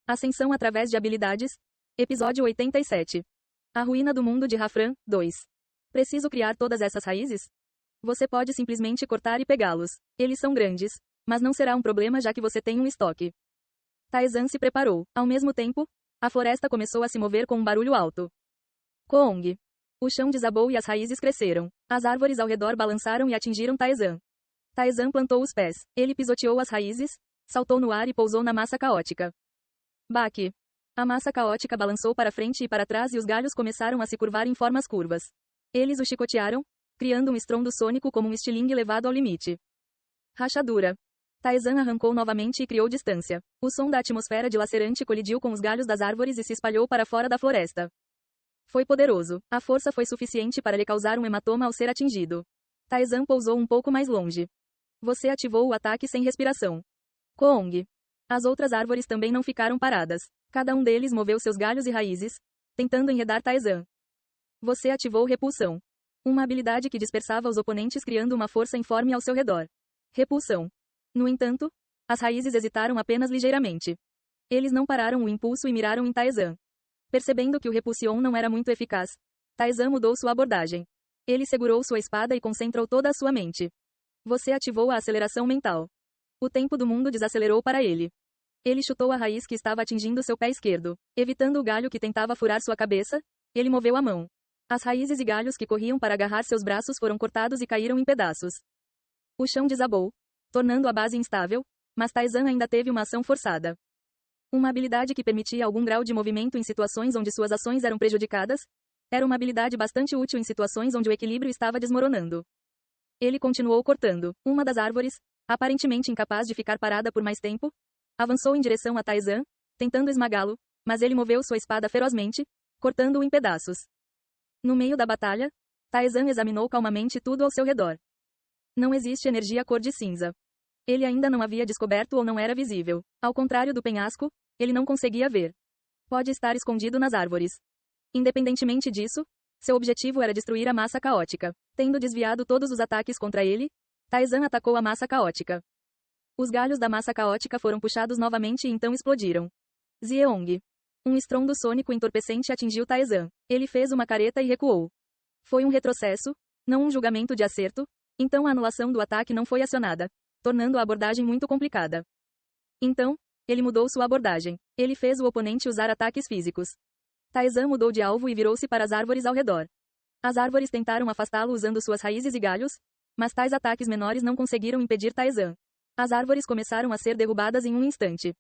Ascensão através de habilidades. Episódio 87. A ruína do mundo de Rafran, 2. Preciso criar todas essas raízes? Você pode simplesmente cortar e pegá-los. Eles são grandes, mas não será um problema já que você tem um estoque. Taizan se preparou. Ao mesmo tempo, a floresta começou a se mover com um barulho alto. Koong. O chão desabou e as raízes cresceram. As árvores ao redor balançaram e atingiram Taizan. Taizan plantou os pés. Ele pisoteou as raízes, saltou no ar e pousou na massa caótica. Baque. A massa caótica balançou para frente e para trás e os galhos começaram a se curvar em formas curvas. Eles o chicotearam, criando um estrondo sônico como um estilingue levado ao limite. Rachadura. Taizan arrancou novamente e criou distância. O som da atmosfera dilacerante colidiu com os galhos das árvores e se espalhou para fora da floresta. Foi poderoso. A força foi suficiente para lhe causar um hematoma ao ser atingido. Taizan pousou um pouco mais longe. Você ativou o ataque sem respiração. Koong. As outras árvores também não ficaram paradas. Cada um deles moveu seus galhos e raízes, tentando enredar Taizan. Você ativou Repulsão. Uma habilidade que dispersava os oponentes criando uma força informe ao seu redor. Repulsão. No entanto, as raízes hesitaram apenas ligeiramente. Eles não pararam o impulso e miraram em Taizan. Percebendo que o Repulsion não era muito eficaz, Taizan mudou sua abordagem. Ele segurou sua espada e concentrou toda a sua mente. Você ativou a aceleração mental. O tempo do mundo desacelerou para ele. Ele chutou a raiz que estava atingindo seu pé esquerdo. Evitando o galho que tentava furar sua cabeça, ele moveu a mão. As raízes e galhos que corriam para agarrar seus braços foram cortados e caíram em pedaços. O chão desabou, tornando a base instável, mas Taizan ainda teve uma ação forçada. Uma habilidade que permitia algum grau de movimento em situações onde suas ações eram prejudicadas, era uma habilidade bastante útil em situações onde o equilíbrio estava desmoronando. Ele continuou cortando. Uma das árvores, aparentemente incapaz de ficar parada por mais tempo, avançou em direção a Taizan, tentando esmagá-lo, mas ele moveu sua espada ferozmente, cortando-o em pedaços. No meio da batalha, Taizan examinou calmamente tudo ao seu redor. Não existe energia cor de cinza. Ele ainda não havia descoberto ou não era visível. Ao contrário do penhasco, ele não conseguia ver. Pode estar escondido nas árvores. Independentemente disso, seu objetivo era destruir a massa caótica. Tendo desviado todos os ataques contra ele, Taizan atacou a massa caótica. Os galhos da massa caótica foram puxados novamente e então explodiram. Zieong. Um estrondo sônico entorpecente atingiu Taizan. Ele fez uma careta e recuou. Foi um retrocesso, não um julgamento de acerto, então a anulação do ataque não foi acionada, tornando a abordagem muito complicada. Então, ele mudou sua abordagem. Ele fez o oponente usar ataques físicos. Taizan mudou de alvo e virou-se para as árvores ao redor. As árvores tentaram afastá-lo usando suas raízes e galhos, mas tais ataques menores não conseguiram impedir Taizan. As árvores começaram a ser derrubadas em um instante.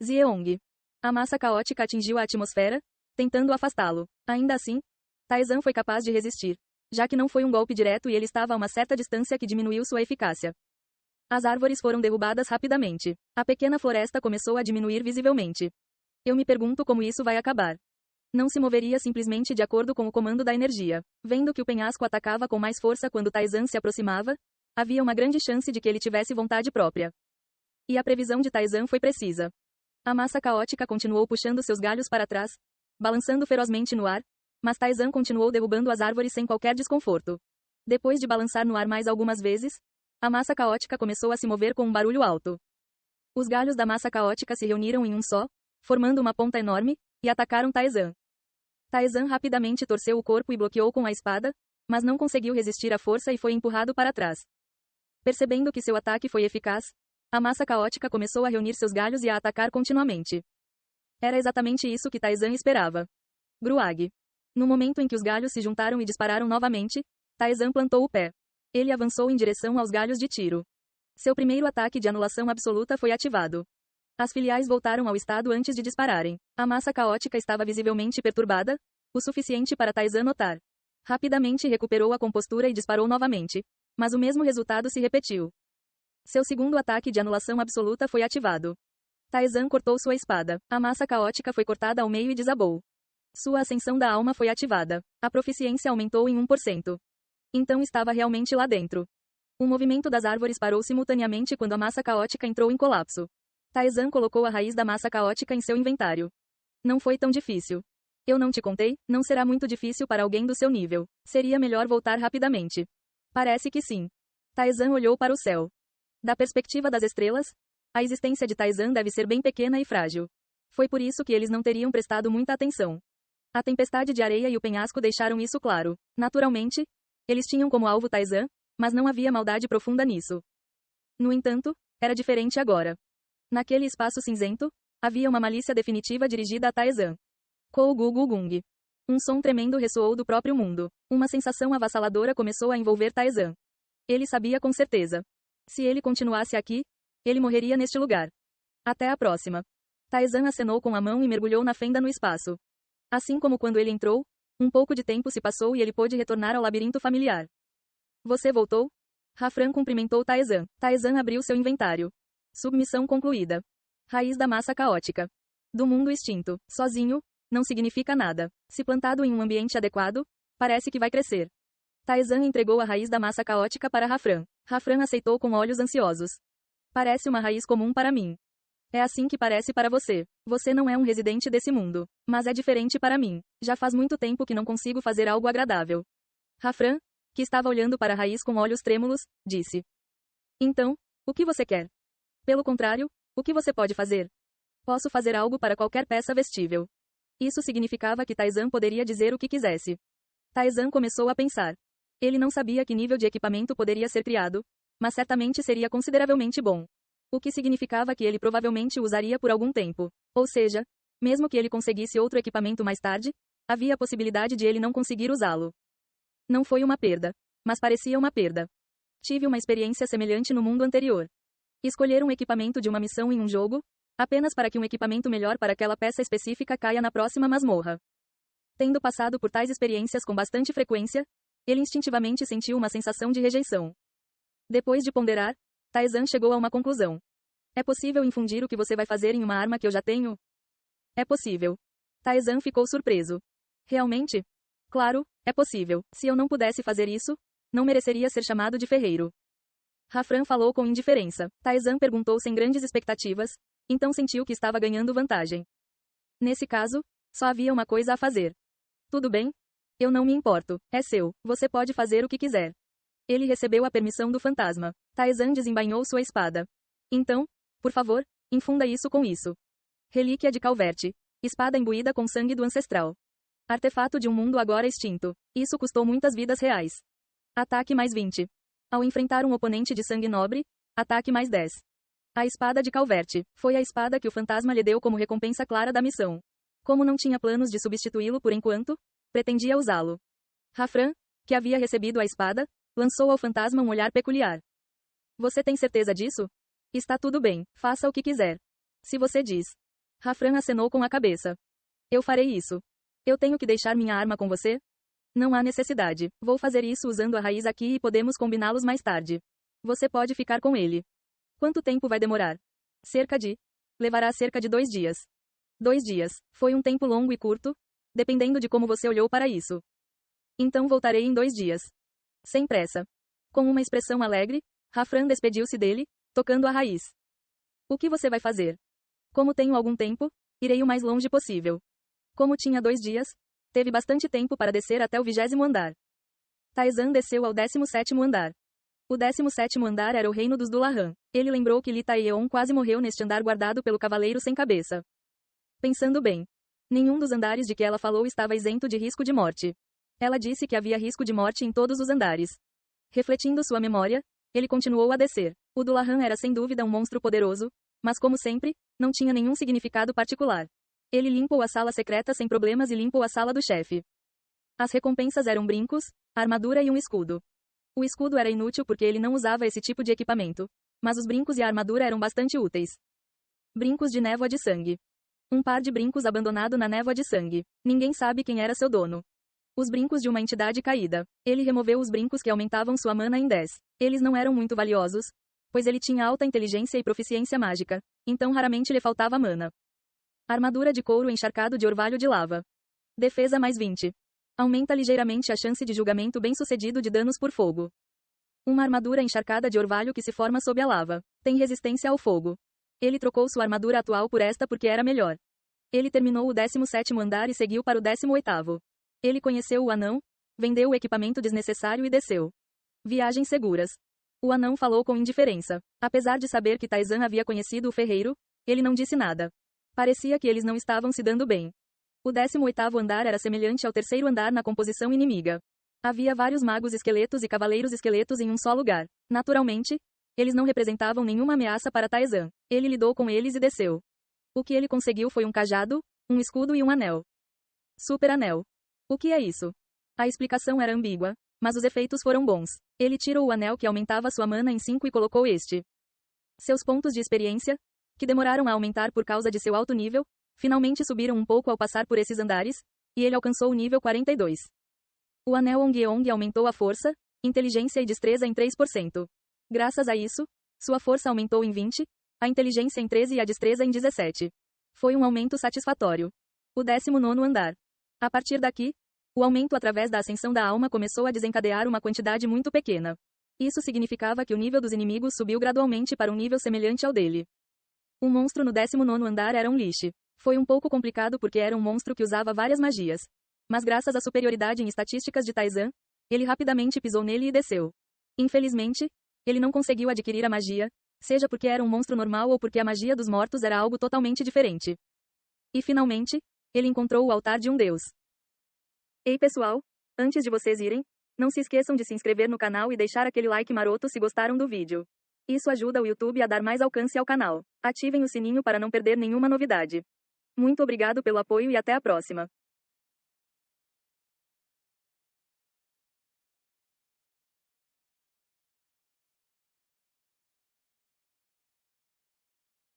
Zieong. A massa caótica atingiu a atmosfera, tentando afastá-lo. Ainda assim, Taizan foi capaz de resistir, já que não foi um golpe direto e ele estava a uma certa distância que diminuiu sua eficácia. As árvores foram derrubadas rapidamente. A pequena floresta começou a diminuir visivelmente. Eu me pergunto como isso vai acabar. Não se moveria simplesmente de acordo com o comando da energia. Vendo que o penhasco atacava com mais força quando Taizan se aproximava, havia uma grande chance de que ele tivesse vontade própria. E a previsão de Taizan foi precisa. A massa caótica continuou puxando seus galhos para trás, balançando ferozmente no ar, mas Taizan continuou derrubando as árvores sem qualquer desconforto. Depois de balançar no ar mais algumas vezes, a massa caótica começou a se mover com um barulho alto. Os galhos da massa caótica se reuniram em um só, formando uma ponta enorme, e atacaram Taizan. Taizan rapidamente torceu o corpo e bloqueou com a espada, mas não conseguiu resistir à força e foi empurrado para trás. Percebendo que seu ataque foi eficaz, a massa caótica começou a reunir seus galhos e a atacar continuamente. Era exatamente isso que Taizan esperava. Gruag. No momento em que os galhos se juntaram e dispararam novamente, Taizan plantou o pé. Ele avançou em direção aos galhos de tiro. Seu primeiro ataque de anulação absoluta foi ativado. As filiais voltaram ao estado antes de dispararem. A massa caótica estava visivelmente perturbada, o suficiente para Taizan notar. Rapidamente recuperou a compostura e disparou novamente. Mas o mesmo resultado se repetiu. Seu segundo ataque de anulação absoluta foi ativado. Taizan cortou sua espada. A massa caótica foi cortada ao meio e desabou. Sua ascensão da alma foi ativada. A proficiência aumentou em 1%. Então estava realmente lá dentro. O movimento das árvores parou simultaneamente quando a massa caótica entrou em colapso. Taizan colocou a raiz da massa caótica em seu inventário. Não foi tão difícil. Eu não te contei, não será muito difícil para alguém do seu nível. Seria melhor voltar rapidamente. Parece que sim. Taizan olhou para o céu. Da perspectiva das estrelas, a existência de Taizan deve ser bem pequena e frágil. Foi por isso que eles não teriam prestado muita atenção. A tempestade de areia e o penhasco deixaram isso claro. Naturalmente, eles tinham como alvo Taizan, mas não havia maldade profunda nisso. No entanto, era diferente agora. Naquele espaço cinzento, havia uma malícia definitiva dirigida a Taizan. Kou-gu-gu-gung. Um som tremendo ressoou do próprio mundo. Uma sensação avassaladora começou a envolver Taizan. Ele sabia com certeza. Se ele continuasse aqui, ele morreria neste lugar. Até a próxima. Taizan acenou com a mão e mergulhou na fenda no espaço. Assim como quando ele entrou, um pouco de tempo se passou e ele pôde retornar ao labirinto familiar. Você voltou? Hafran cumprimentou Taizan. Taizan abriu seu inventário. Submissão concluída. Raiz da massa caótica. Do mundo extinto. Sozinho, não significa nada. Se plantado em um ambiente adequado, parece que vai crescer. Taizan entregou a raiz da massa caótica para Hafran. Hafran aceitou com olhos ansiosos. Parece uma raiz comum para mim. É assim que parece para você. Você não é um residente desse mundo. Mas é diferente para mim. Já faz muito tempo que não consigo fazer algo agradável. Hafran, que estava olhando para a raiz com olhos trêmulos, disse. Então, o que você quer? Pelo contrário, o que você pode fazer? Posso fazer algo para qualquer peça vestível. Isso significava que Taizan poderia dizer o que quisesse. Taizan começou a pensar. Ele não sabia que nível de equipamento poderia ser criado, mas certamente seria consideravelmente bom. O que significava que ele provavelmente o usaria por algum tempo. Ou seja, mesmo que ele conseguisse outro equipamento mais tarde, havia a possibilidade de ele não conseguir usá-lo. Não foi uma perda, mas parecia uma perda. Tive uma experiência semelhante no mundo anterior. Escolher um equipamento de uma missão em um jogo, apenas para que um equipamento melhor para aquela peça específica caia na próxima masmorra. Tendo passado por tais experiências com bastante frequência, ele instintivamente sentiu uma sensação de rejeição. Depois de ponderar, Taizan chegou a uma conclusão. É possível infundir o que você vai fazer em uma arma que eu já tenho? É possível. Taizan ficou surpreso. Realmente? Claro, é possível. Se eu não pudesse fazer isso, não mereceria ser chamado de ferreiro. Hafran falou com indiferença. Taizan perguntou sem grandes expectativas, então sentiu que estava ganhando vantagem. Nesse caso, só havia uma coisa a fazer. Tudo bem? Eu não me importo. É seu. Você pode fazer o que quiser. Ele recebeu a permissão do fantasma. Taizan desembainhou sua espada. Então, por favor, infunda isso com isso. Relíquia de Calverte. Espada imbuída com sangue do ancestral. Artefato de um mundo agora extinto. Isso custou muitas vidas reais. Ataque mais 20. Ao enfrentar um oponente de sangue nobre, ataque mais 10. A espada de Calverte. Foi a espada que o fantasma lhe deu como recompensa clara da missão. Como não tinha planos de substituí-lo por enquanto, pretendia usá-lo. Hafran, que havia recebido a espada, lançou ao fantasma um olhar peculiar. Você tem certeza disso? Está tudo bem, faça o que quiser. Se você diz. Hafran acenou com a cabeça. Eu farei isso. Eu tenho que deixar minha arma com você? Não há necessidade. Vou fazer isso usando a raiz aqui e podemos combiná-los mais tarde. Você pode ficar com ele. Quanto tempo vai demorar? Levará cerca de 2 dias. 2 dias. Foi um tempo longo e curto, dependendo de como você olhou para isso. Então voltarei em 2 dias. Sem pressa. Com uma expressão alegre, Hafran despediu-se dele, tocando a raiz. O que você vai fazer? Como tenho algum tempo, irei o mais longe possível. Como tinha 2 dias, teve bastante tempo para descer até o 20º andar. Taizan desceu ao 17º andar. O 17º andar era o reino dos Dullahan. Ele lembrou que Li Taeyeon quase morreu neste andar guardado pelo cavaleiro sem cabeça. Pensando bem. Nenhum dos andares de que ela falou estava isento de risco de morte. Ela disse que havia risco de morte em todos os andares. Refletindo sua memória, ele continuou a descer. O Dullahan era sem dúvida um monstro poderoso, mas como sempre, não tinha nenhum significado particular. Ele limpou a sala secreta sem problemas e limpou a sala do chefe. As recompensas eram brincos, armadura e um escudo. O escudo era inútil porque ele não usava esse tipo de equipamento, mas os brincos e a armadura eram bastante úteis. Brincos de névoa de sangue. Um par de brincos abandonado na névoa de sangue. Ninguém sabe quem era seu dono. Os brincos de uma entidade caída. Ele removeu os brincos que aumentavam sua mana em 10. Eles não eram muito valiosos, pois ele tinha alta inteligência e proficiência mágica, então raramente lhe faltava mana. Armadura de couro encharcado de orvalho de lava. Defesa mais 20. Aumenta ligeiramente a chance de julgamento bem-sucedido de danos por fogo. Uma armadura encharcada de orvalho que se forma sob a lava. Tem resistência ao fogo. Ele trocou sua armadura atual por esta porque era melhor. Ele terminou o 17º andar e seguiu para o 18º. Ele conheceu o anão, vendeu o equipamento desnecessário e desceu. Viagens seguras. O anão falou com indiferença. Apesar de saber que Taizan havia conhecido o ferreiro, ele não disse nada. Parecia que eles não estavam se dando bem. O 18º andar era semelhante ao terceiro andar na composição inimiga. Havia vários magos esqueletos e cavaleiros esqueletos em um só lugar. Naturalmente, eles não representavam nenhuma ameaça para Tarzan. Ele lidou com eles e desceu. O que ele conseguiu foi um cajado, um escudo e um anel. Super anel. O que é isso? A explicação era ambígua, mas os efeitos foram bons. Ele tirou o anel que aumentava sua mana em 5 e colocou este. Seus pontos de experiência, que demoraram a aumentar por causa de seu alto nível, finalmente subiram um pouco ao passar por esses andares, e ele alcançou o nível 42. O anel Ong aumentou a força, inteligência e destreza em 3%. Graças a isso, sua força aumentou em 20, a inteligência em 13 e a destreza em 17. Foi um aumento satisfatório. O 19º andar. A partir daqui, o aumento através da ascensão da alma começou a desencadear uma quantidade muito pequena. Isso significava que o nível dos inimigos subiu gradualmente para um nível semelhante ao dele. O monstro no 19º andar era um Lich. Foi um pouco complicado porque era um monstro que usava várias magias. Mas graças à superioridade em estatísticas de Tarzan, ele rapidamente pisou nele e desceu. Infelizmente, ele não conseguiu adquirir a magia, seja porque era um monstro normal ou porque a magia dos mortos era algo totalmente diferente. E finalmente, ele encontrou o altar de um deus. Ei pessoal, antes de vocês irem, não se esqueçam de se inscrever no canal e deixar aquele like maroto se gostaram do vídeo. Isso ajuda o YouTube a dar mais alcance ao canal. Ativem o sininho para não perder nenhuma novidade. Muito obrigado pelo apoio e até a próxima.